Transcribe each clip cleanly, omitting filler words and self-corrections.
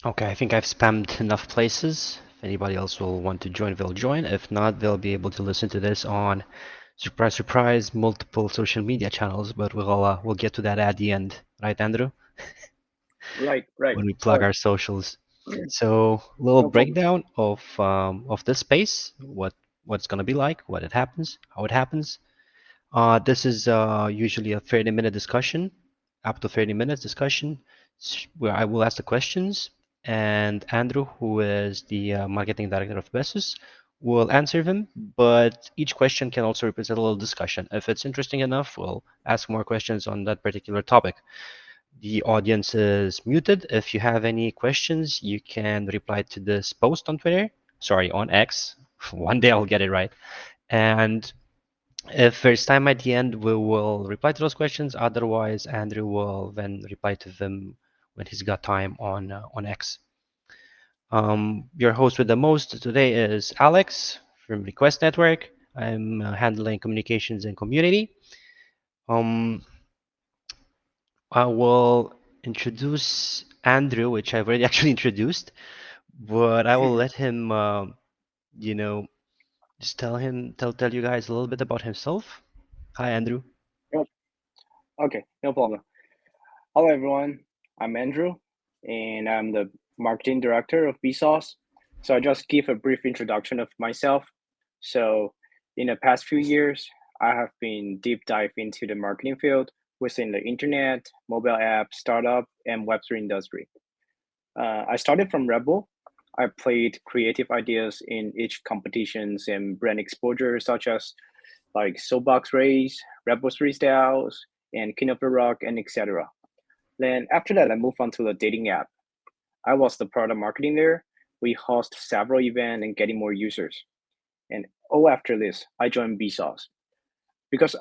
Okay, I think I've spammed enough places. If anybody else will want to join, they'll join. If not, they'll be able to listen to this on, surprise, surprise, multiple social media channels. But we'll get to that at the end, right, Andrew? Right. When we plug Sure. our socials. So, a little No problem. breakdown of this space, what's gonna be like, what it happens, how it happens. This is usually a 30-minute discussion, up to 30 minutes discussion, where I will ask the questions, and Andrew, who is the marketing director of BSOS, will answer them. But each question can also represent a little discussion. If it's interesting enough, we'll ask more questions on that particular topic. The audience is muted. If you have any questions, you can reply to this post on Twitter. Sorry, on X. One day I'll get it right. And if there's time at the end, we will reply to those questions. Otherwise, Andrew will then reply to them when he's got time on X. Your host with the most today is Alex from Request Network. I'm handling communications and community. Um, I will introduce Andrew, which I've already actually introduced, but I will let him, you know, just tell you guys a little bit about himself. Hi, Andrew. Yep. Okay, no problem. Hello, everyone. I'm Andrew, and I'm the marketing director of BSOS. So I just give a brief introduction of myself. So in the past few years, I have been deep dive into the marketing field within the internet, mobile app, startup, and Web3 industry. I started from Rebel. I played creative ideas in each competitions and brand exposure, such as like Soapbox Race, Rebel 3 Styles, and King of the Rock, and etc. Then after that, I moved on to the dating app. I was the product marketing there. We host several events and getting more users. And all after this, I joined BSOS because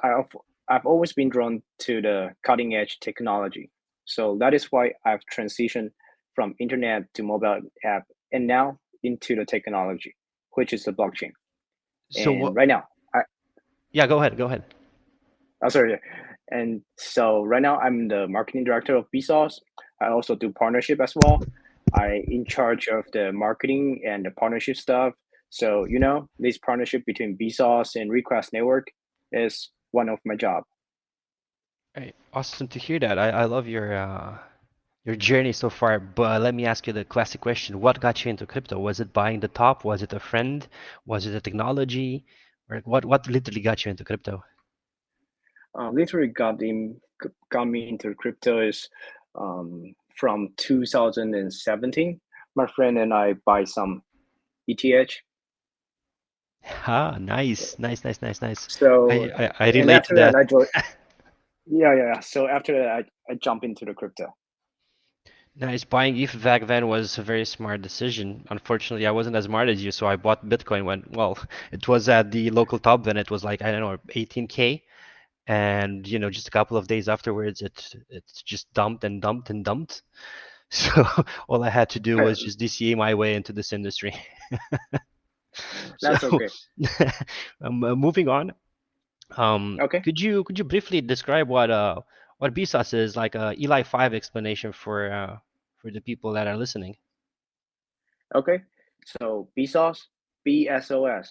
I've always been drawn to the cutting edge technology. So that is why I've transitioned from internet to mobile app and now into the technology, which is the blockchain. So And what? right now, Yeah, go ahead. Go ahead. sorry. And so right now I'm the marketing director of BSOS. I also do partnership as well. I in charge of the marketing and the partnership stuff. So this partnership between BSOS and Request Network is one of my job. Right. Awesome to hear that. I love your journey so far. But let me ask you the classic question: what got you into crypto? Was it buying the top? Was it a friend? Was it a technology? Or what literally got you into crypto? Literally got me into crypto is from 2017. My friend and I buy some ETH. Ah, nice, nice, nice, nice, nice. So I and relate to after that that. I joined. Yeah. So after that I jump into the crypto. Nice. Buying ETH back then was a very smart decision. Unfortunately, I wasn't as smart as you, so I bought Bitcoin when, well, it was at the local top, then it was like, I don't know, 18K. And just a couple of days afterwards it just dumped and dumped and dumped. So all I had to do was just DCA my way into this industry. So That's okay. moving on, Okay. could you briefly describe what BSOS is, like a Eli 5 explanation for the people that are listening? Okay. So BSOS,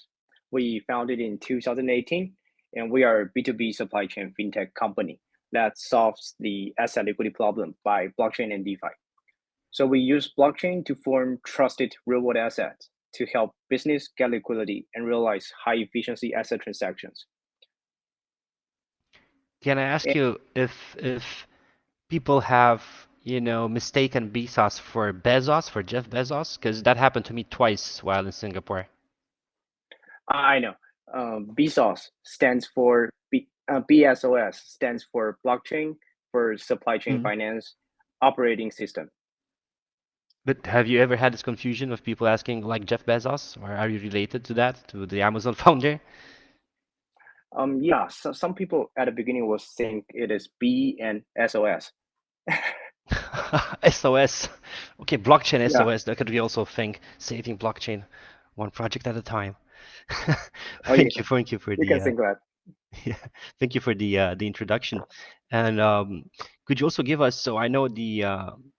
we founded in 2018, and we are a B2B supply chain fintech company that solves the asset liquidity problem by blockchain and DeFi. So we use blockchain to form trusted real-world assets to help business get liquidity and realize high efficiency asset transactions. Can I ask And you if people have mistaken Bezos for Bezos, for Jeff Bezos? Because that happened to me twice while in Singapore. I know BSOS stands for BSOS stands for blockchain for supply chain Mm. finance operating system. But have you ever had this confusion of people asking like Jeff Bezos, or are you related to that, to the Amazon founder? Yeah, so some people at the beginning will think it is B and SOS. SOS. Okay, blockchain Yeah. SOS. That could be also a thing. Saving blockchain, one project at a time. Oh, Thank you for you the can think that. yeah, thank you for the introduction. And could you also give us, so I know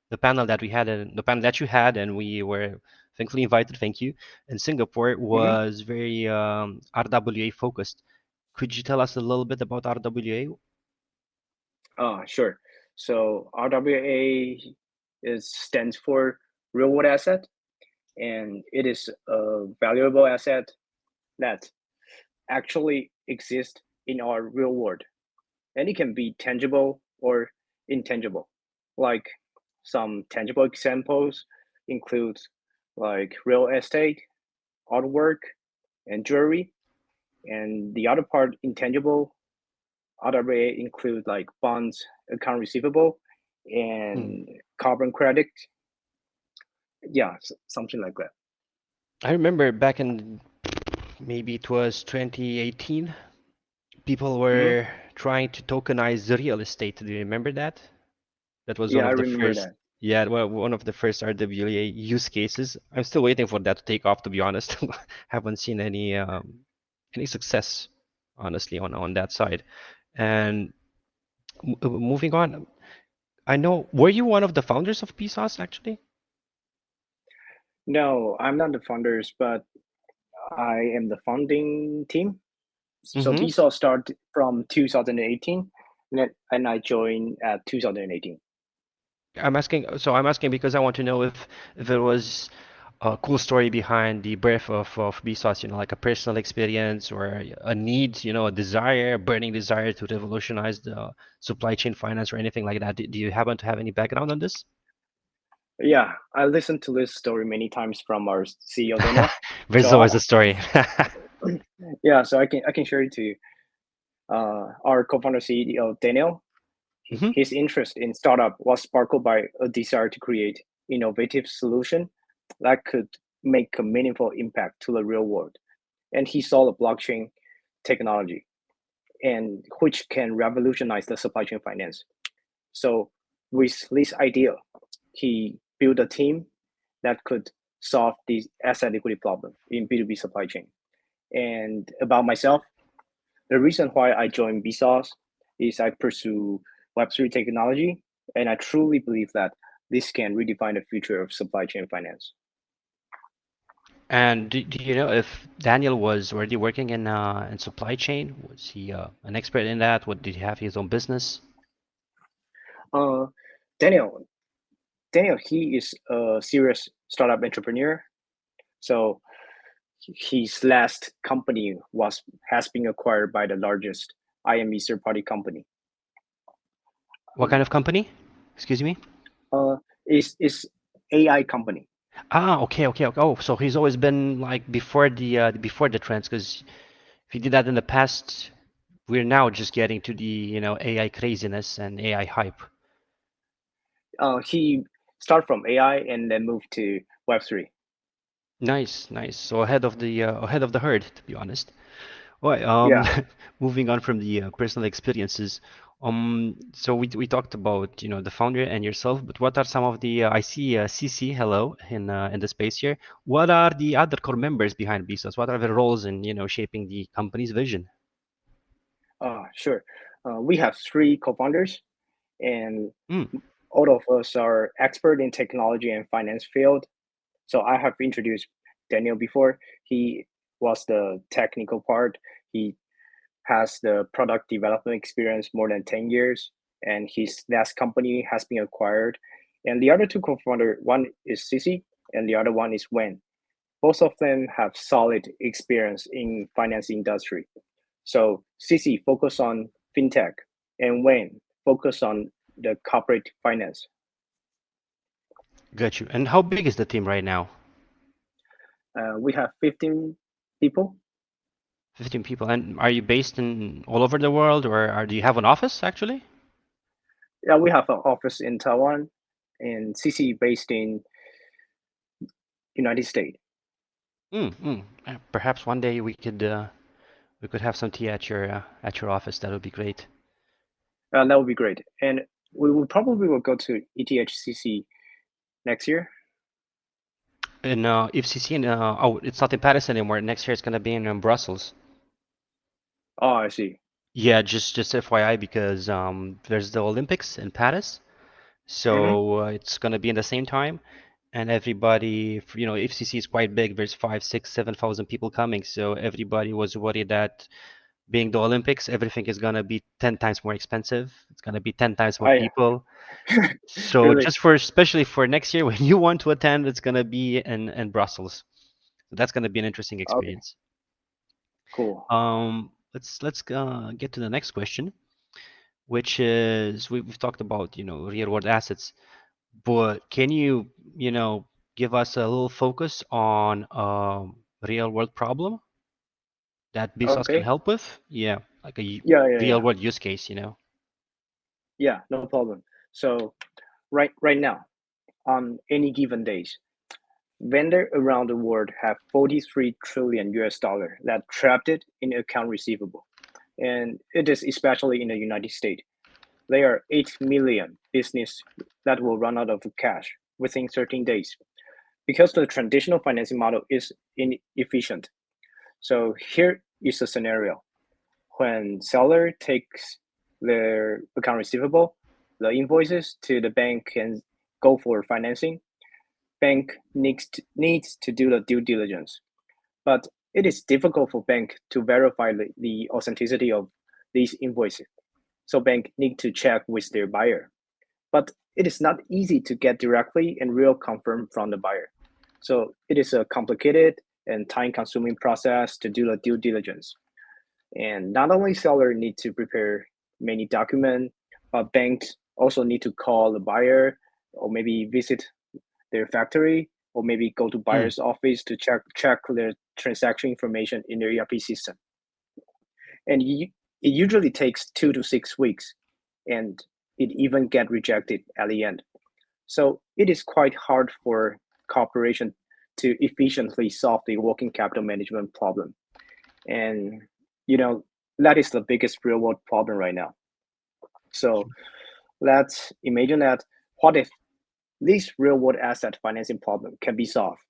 The panel that we had and the panel that you had, and we were thankfully invited. Thank you. In Singapore Mm-hmm. was very RWA focused. Could you tell us a little bit about RWA? Sure. So RWA is stands for real world asset, and it is a valuable asset that actually exists in our real world, and it can be tangible or intangible. Like some tangible examples include like real estate, artwork, and jewelry. And the other part, intangible, RWA include like bonds, account receivable, Hmm. and carbon credit. Yeah, something like that. I remember back in maybe it was 2018, people Hmm. were trying to tokenize the real estate. Do you remember that? That was one Yeah, I of the remember first, that. yeah, well, one of the first RWA use cases. I'm still waiting for that to take off, to be honest. Haven't seen any success, honestly, on that side. And moving on, I know, were you one of the founders of BSOS actually? No, I'm not the founders, but I am the founding team. So Mm-hmm. BSOS started from 2018, and I joined at 2018. I'm asking because I want to know if it was a cool story behind the birth of BSOS, like a personal experience or a need, a desire, a burning desire to revolutionize the supply chain finance or anything like that. Do you happen to have any background on this? Yeah, I listened to this story many times from our CEO Daniel. There's So always a story. yeah, so I can share it to you. Our co-founder CEO Daniel, Hmm. his interest in startup was sparked by a desire to create innovative solution that could make a meaningful impact to the real world. And he saw the blockchain technology and which can revolutionize the supply chain finance. So with this idea, he built a team that could solve the asset liquidity problem in B2B supply chain. And about myself, the reason why I joined BSOS is I pursue Web3 technology, and I truly believe that this can redefine the future of supply chain finance. And do you know if Daniel was already working in supply chain? Was he an expert in that? What did he have his own business? Uh, Daniel, Daniel, he is a serious startup entrepreneur. So his last company was has been acquired by the largest IME third party company. What kind of company? Excuse me? Uh, is AI company. Ah, okay, okay, okay. Oh, so he's always been like before the trends, because if he did that in the past, we're now just getting to the, AI craziness and AI hype. He started from AI and then moved to Web3. Nice, nice. So ahead of the herd, to be honest. All right, Yeah. moving on from the personal experiences. So we talked about, the founder and yourself, but what are some of the I see CC, hello, in the space here. What are the other core members behind BSOS? What are the roles in, shaping the company's vision? Sure. We have three co-founders, and Mm. all of us are expert in technology and finance field. So I have introduced Daniel before. He was the technical part. He has the product development experience more than 10 years, and his last company has been acquired. And the other two co-founder, one is Sisi and the other one is Wen. Both of them have solid experience in finance industry. So Sisi focus on fintech and Wen focus on the corporate finance. Got you. And how big is the team right now? We have 15 people. 15 people. And are you based in all over the world, or do you have an office actually? Yeah, we have an office in Taiwan and Sisi based in United States. Perhaps one day we could have some tea at your office. That would be great. That would be great. And we will probably will go to ETHCC next year. In FCC, oh, it's not in Paris anymore. Next year it's gonna be in Brussels. Oh, I see. Yeah, just FYI because there's the Olympics in Paris, Mm-hmm. So it's going to be in the same time, and everybody, FCC is quite big. There's 5, 6, 7,000 people coming. So everybody was worried that being the Olympics, everything is going to be 10 times more expensive. It's going to be 10 times more Oh yeah, people. So really just for, especially for next year, when you want to attend, it's going to be in Brussels. So that's going to be an interesting okay, experience. cool. Let's get to the next question, which is we've talked about, real world assets, but can you, give us a little focus on real world problem that BSOS can Okay, help with? Yeah, like a yeah, yeah, real yeah, world use case. yeah. No problem. So right now, on any given days, vendor around the world have 43 trillion US dollar that trapped it in account receivable, and it is especially in the United States. There are 8 million business that will run out of cash within 13 days because the traditional financing model is inefficient. So here is a scenario. When seller takes their account receivable, the invoices to the bank and go for financing, bank needs to do the due diligence. But it is difficult for bank to verify the authenticity of these invoices. So bank need to check with their buyer. But it is not easy to get directly and real confirm from the buyer. So it is a complicated and time-consuming process to do the due diligence. And not only seller need to prepare many documents, but banks also need to call the buyer or maybe visit their factory or maybe go to Hmm. buyer's office to check their transaction information in their ERP system. And it usually takes 2 to 6 weeks, and it even get rejected at the end. So it is quite hard for corporation to efficiently solve the working capital management problem. And you know that is the biggest real world problem right now. So let's imagine that what if this real world asset financing problem can be solved?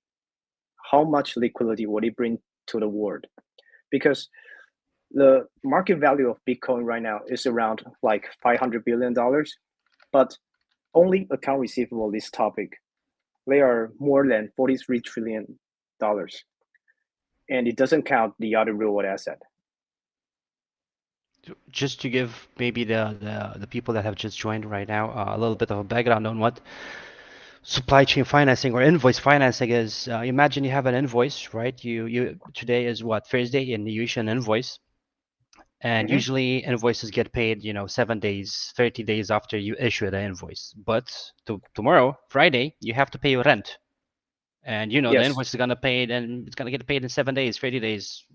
How much liquidity would it bring to the world? Because the market value of Bitcoin right now is around like $500 billion, but only account receivable this topic they are more than $43 trillion, and it doesn't count the other real world asset. Just to give maybe the people that have just joined right now a little bit of a background on what supply chain financing or invoice financing is. Imagine you have an invoice, right? You today is what, Thursday, and you issue an invoice, and Mm-hmm. usually invoices get paid, 7 days, 30 days after you issue the invoice. But tomorrow, Friday, you have to pay your rent, and the Yes, invoice is gonna paid, and it's gonna get paid in 7 days, 30 days.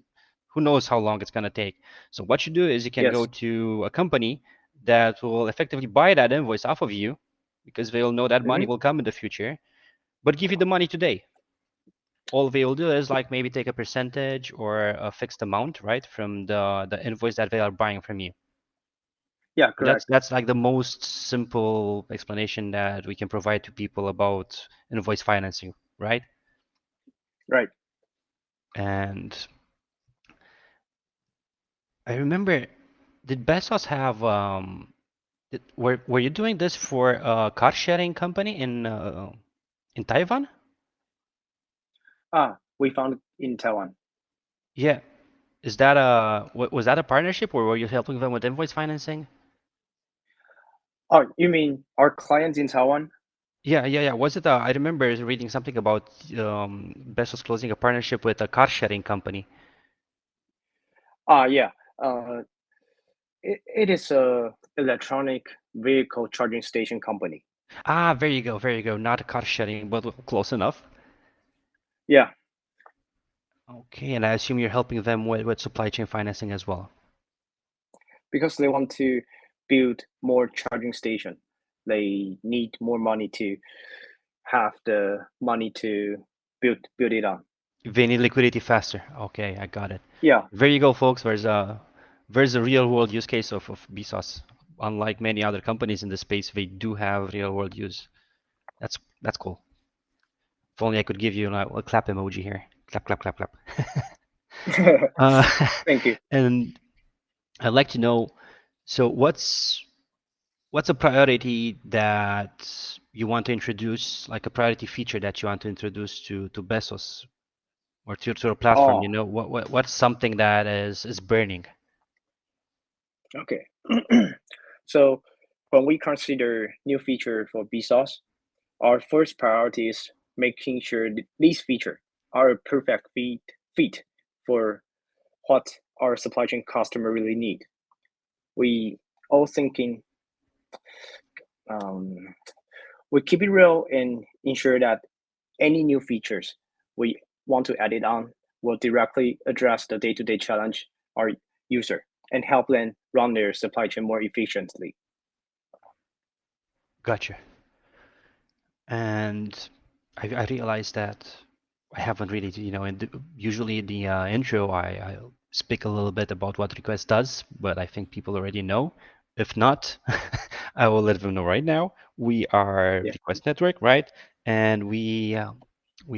Who knows how long it's gonna take? So what you do is you can go yes. to a company that will effectively buy that invoice off of you, because they'll know that money Mm-hmm. will come in the future, but give you the money today. All they will do is like maybe take a percentage or a fixed amount, right, from the invoice that they are buying from you. Yeah, That's correct. that's like the most simple explanation that we can provide to people about invoice financing, right? Right. And I remember, did Bezos have were you doing this for a car sharing company in Taiwan? We found it in Taiwan. Yeah. Is that was that a partnership, or were you helping them with invoice financing? Oh, you mean our clients in Taiwan? Yeah, yeah, yeah. Was it? I remember reading something about Bezos closing a partnership with a car sharing company. Yeah. Uh, it is a electronic vehicle charging station company. Ah, there you go, there you go. Not a car sharing, but close enough. Yeah, Okay, and I assume you're helping them with supply chain financing as well. because they want to build more charging station. They need more money to have the money to build it on. They need liquidity faster. Okay, I got it. Yeah, There you go, folks. There's a real world use case of BSOS. Unlike many other companies in the space, they do have real world use. That's cool. If only I could give you a clap emoji here. Clap, clap, clap, clap. Uh, thank you. and I'd like to know, so what's a priority that you want to introduce, like a priority feature that you want to introduce to Besos or to a platform? Oh, You know, what's something that is burning? okay. So when we consider new feature for BSOS, our first priority is making sure these features are a perfect fit for what our supply chain customer really need. We all thinking um, we keep it real and ensure that any new features we want to add it on will directly address the day-to-day challenge our user and help them run their supply chain more efficiently. Gotcha. And I realized that I haven't really, usually in the intro, I speak a little bit about what request does, but I think people already know. If not, I will let them know right now. We are Yeah, request network, right? And we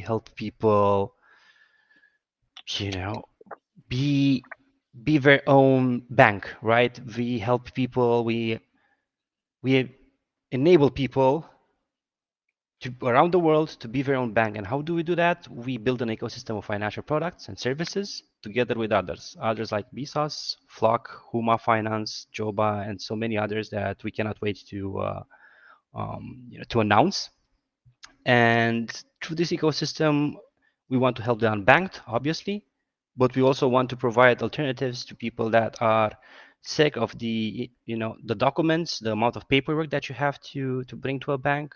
help people, you know, be be their own bank, right? We help people, we enable people to around the world to be their own bank. And how do we do that? We build an ecosystem of financial products and services together with others like BSOS, Flock, Huma Finance, Joba, and so many others that we cannot wait to announce. And through this ecosystem, we want to help the unbanked, obviously, but we also want to provide alternatives to people that are sick of the documents, the amount of paperwork that you have to bring to a bank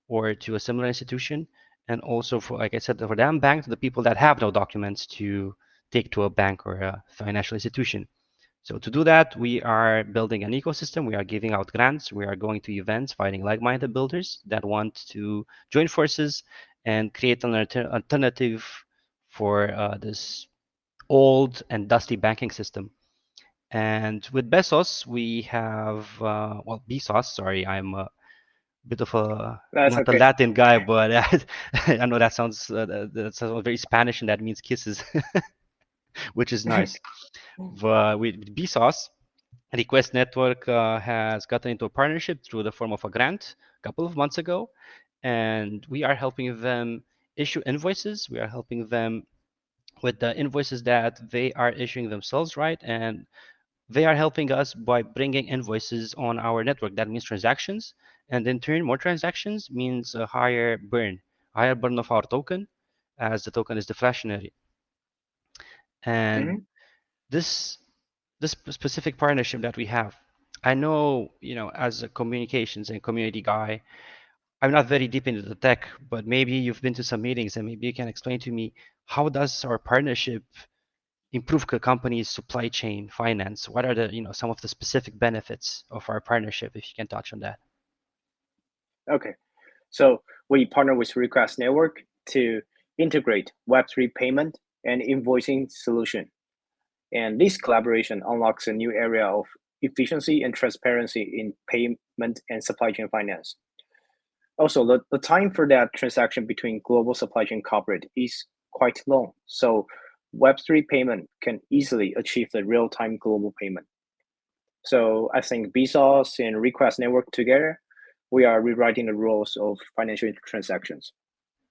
or to a similar institution, and also for, like I said, for the unbanked, the people that have no documents to take to a bank or a financial institution. So to do that, we are building an ecosystem. We are giving out grants. We are going to events, finding like-minded builders that want to join forces and create an alternative for this old and dusty banking system. And with Besos, we have, well, BSOS, sorry, I'm a bit of a that's not a okay. Latin guy, but I know that sounds very Spanish and that means kisses, which is nice. But with BSOS, Request Network has gotten into a partnership through the form of a grant a couple of months ago, and we are helping them issue invoices. We are helping them with the invoices that they are issuing themselves, right? And they are helping us by bringing invoices on our network. That means transactions, and in turn, more transactions means a higher burn of our token, as the token is deflationary. And Hmm. this this specific partnership that we have, I know, as a communications and community guy, I'm not very deep into the tech, but maybe you've been to some meetings and maybe you can explain to me how does our partnership improve the company's supply chain finance? What are the, some of the specific benefits of our partnership, if you can touch on that? Okay, so we partner with Request Network to integrate Web3 payment and invoicing solution. And this collaboration unlocks a new area of efficiency and transparency in payment and supply chain finance. Also, the time for that transaction between global supply chain corporate is quite long. So Web3 payment can easily achieve the real-time global payment. So I think BSOS and Request Network together, we are rewriting the rules of financial transactions.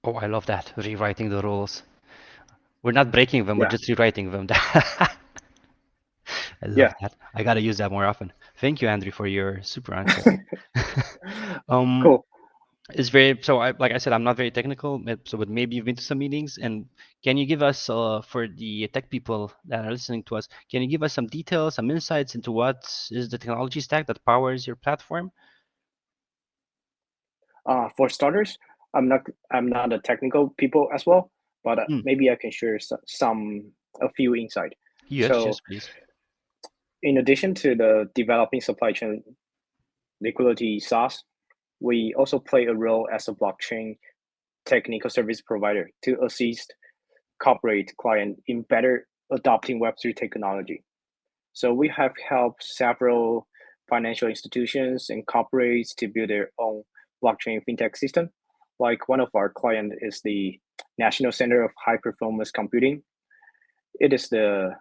Oh, I love that. Rewriting the rules. We're not breaking them, we're Yeah, just rewriting them. I love yeah, that. I gotta use that more often. Thank you, Andrew, for your super answer. Um, cool. it's very, so like I said, I'm not very technical, but maybe you've been to some meetings. And can you give us, for the tech people that are listening to us, can you give us some details, some insights into what is the technology stack that powers your platform? For starters, I'm not a technical people as well, but Hmm. maybe I can share a few insight. Yes, So yes, please. in addition to the developing supply chain liquidity SaaS, we also play a role as a blockchain technical service provider to assist corporate client in better adopting Web3 technology. So we have helped several financial institutions and corporates to build their own blockchain fintech system. Like one of our client is the National Center of High Performance Computing. It is the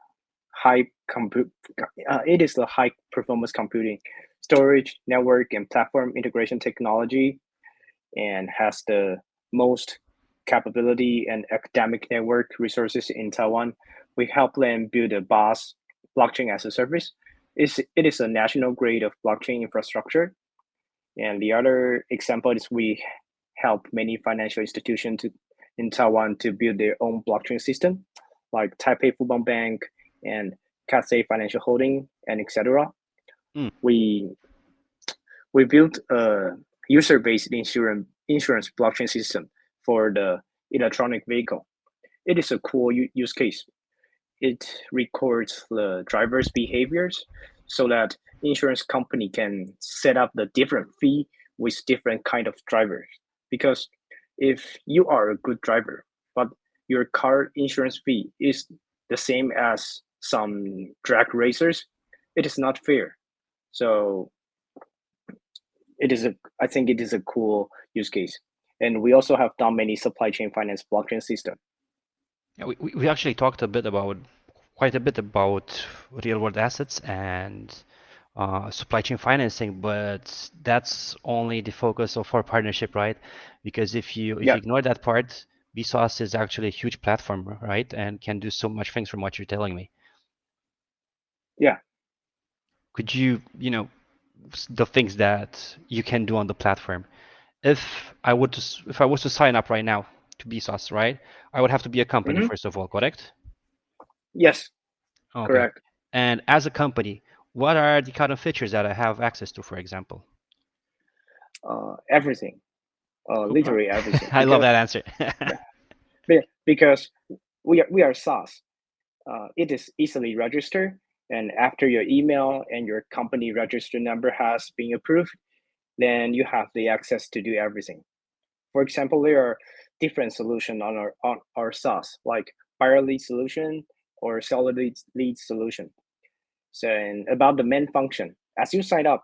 high compute. It is the high performance computing, storage, network, and platform integration technology, and has the most capability and academic network resources in Taiwan. We help them build a BOS, blockchain as a service. It is a national grade of blockchain infrastructure. And the other example is we help many financial institutions in Taiwan to build their own blockchain system, like Taipei Fubon Bank and Cathay Financial Holding, and etc. Mm. We we built a user-based insurance blockchain system for the electronic vehicle. It is a cool use case. It records the driver's behaviors so that insurance company can set up the different fee with different kind of drivers. Because if you are a good driver, but your car insurance fee is the same as some drag racers, it is not fair. So I think it is a cool use case. And we also have done many supply chain finance blockchain system. Yeah, we actually talked quite a bit about real world assets and supply chain financing, but that's only the focus of our partnership, right? Because if you Yeah, ignore that part, BSOS is actually a huge platform, right? And can do so much things from what you're telling me. yeah. Could you, the things that you can do on the platform? If I was to sign up right now to BSOS, right? I would have to be a company Hmm. first of all, correct? Yes, Okay. correct. And as a company, what are the kind of features that I have access to, for example? Everything, Uh, literally everything. I love that answer. Yeah, because we are SaaS. It is easily registered, and after your email and your company register number has been approved, then you have the access to do everything. For example, there are different solutions on our SaaS, like buyer lead solution or seller lead solution. So, and about the main function, as you sign up,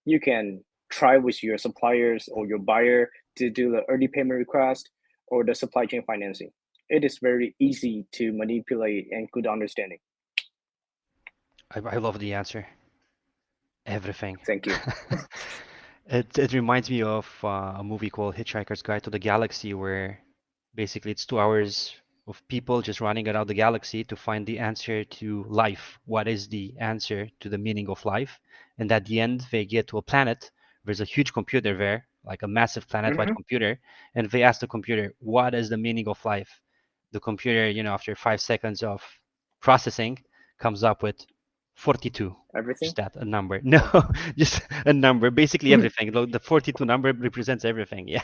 you can try with your suppliers or your buyer to do the early payment request or the supply chain financing. It is very easy to manipulate and good understanding. I love the answer. Everything. Thank you. It reminds me of a movie called Hitchhiker's Guide to the Galaxy, where basically it's 2 hours of people just running around the galaxy to find the answer to life. What is the answer to the meaning of life? And at the end, they get to a planet. There's a huge computer there, like a massive planet-wide Hmm. computer, and they ask the computer, "What is the meaning of life?" The computer, after 5 seconds of processing, comes up with 42. Everything? Just that, a number. No, Oh. just a number. Basically everything. The 42 number represents everything. Yeah.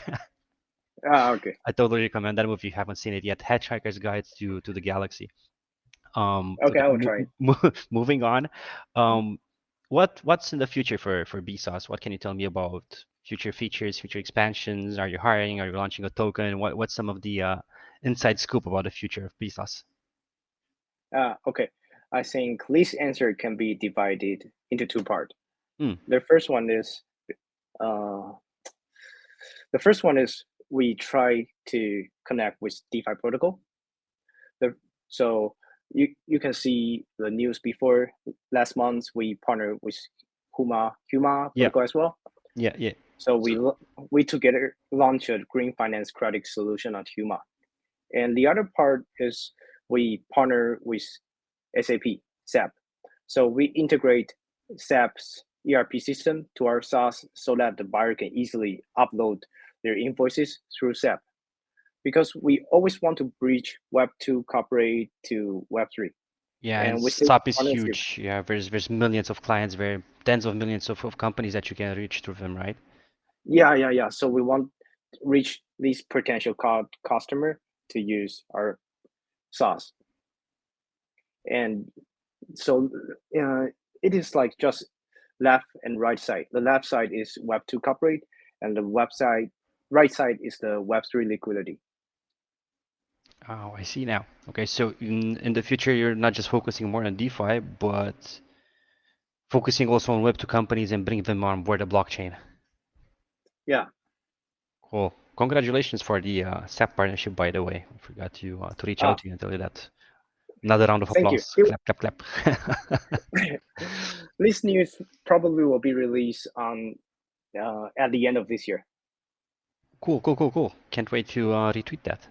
Okay. I totally recommend that movie if you haven't seen it yet. Hitchhiker's Guide to the Galaxy. Okay, Okay, I will try it. moving on. Um, what's in the future for BSOS? What can you tell me about future features, future expansions? Are you hiring? Are you launching a token? What's some of the inside scoop about the future of BSOS? Okay. I think this answer can be divided into two parts. Hmm. The first one is uh, the first one is we try to connect with DeFi protocol. The, so you can see the news before last month we partnered with Huma Yeah, protocol as well. yeah, yeah. So So we together launched a green finance credit solution at Huma. And the other part is we partner with SAP. So we integrate SAP's ERP system to our SaaS so that the buyer can easily upload their invoices through SAP. Because we always want to bridge Web 2 corporate to Web 3. yeah, and And with this SAP is partnership, huge. Yeah, there's millions of clients, there tens of millions of companies that you can reach through them, right? yeah. So we want to reach these potential customer to use our SaaS. And so it is like just left and right side. The left side is Web 2 corporate, and the website right side is the Web 3 liquidity. Oh, I see now. Okay, so in the future, you're not just focusing more on DeFi, but focusing also on Web2 companies and bring them on board the blockchain. Yeah. Cool. Congratulations for the SAP partnership, by the way. I forgot to reach out Ah, to you and tell you that. Another round of Thank you. applause. Clap, clap, clap. This news probably will be released on at the end of this year. Cool, cool, cool, cool. Can't wait to retweet that.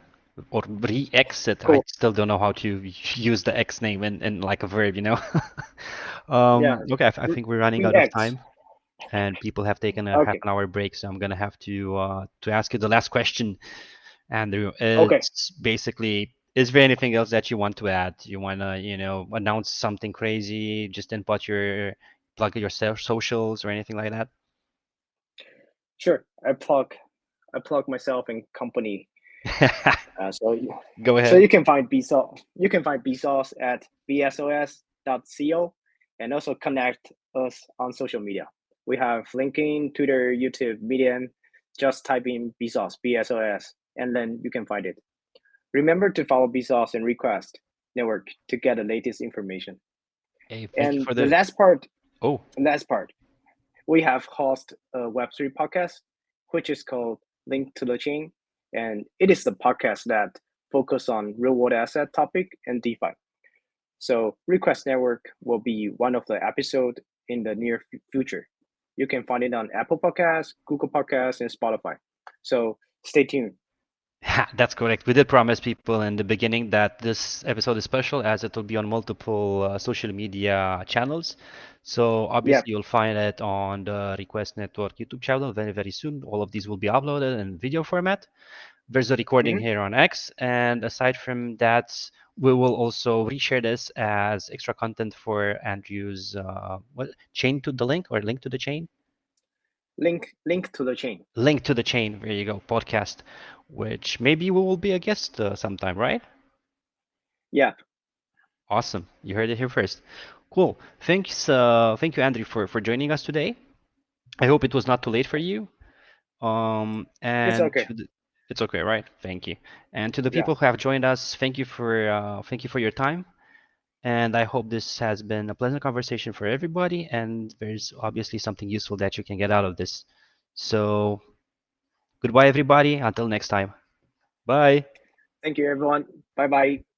Or re-exit. I Cool. still don't know how to use the X name in like a verb, you know? Yeah. Okay, I think we're running out of React. time, and people have taken a half Okay. an hour break, so I'm gonna have to ask you the last question, Andrew. Okay. It's basically, is there anything else that you want to add? You wanna, announce something crazy, just input plug your socials or anything like that? Sure. I plug myself in company. Uh, so Go so ahead. you can find BSOS. You can find BSOS at bsos.co, and also connect us on social media. We have LinkedIn, Twitter, YouTube, Medium. Just type in BSOS, BSOS, and then you can find it. Remember to follow BSOS and Request Network to get the latest information. Hey, thank you And for the the. Oh, last part, we have host a Web3 podcast, which is called Link to the Chain. And it is the podcast that focus on real world asset topic and DeFi. So Request Network will be one of the episode in the near future. You can find it on Apple Podcasts, Google Podcasts, and Spotify. So stay tuned. that's correct. We did promise people in the beginning that this episode is special as it will be on multiple social media channels. So Yeah. obviously you'll find it on the Request Network YouTube channel very, very soon. All of these will be uploaded in video format. There's a recording Mhm. here on X, and aside from that, we will also reshare this as extra content for Andrew's what chain to the link or link to the chain? Link to the chain. Link to the chain. There you go, podcast, which maybe we will be a guest sometime, right? Yeah. Awesome. You heard it here first. Cool. Thank you, Andrew, for joining us today. I hope it was not too late for you. It's And okay. it's okay, right? Thank you. And to the Yeah. people who have joined us, thank you for your time. And I hope this has been a pleasant conversation for everybody. And there's obviously something useful that you can get out of this. So goodbye, everybody. Until next time. Bye. Thank you, everyone. Bye bye.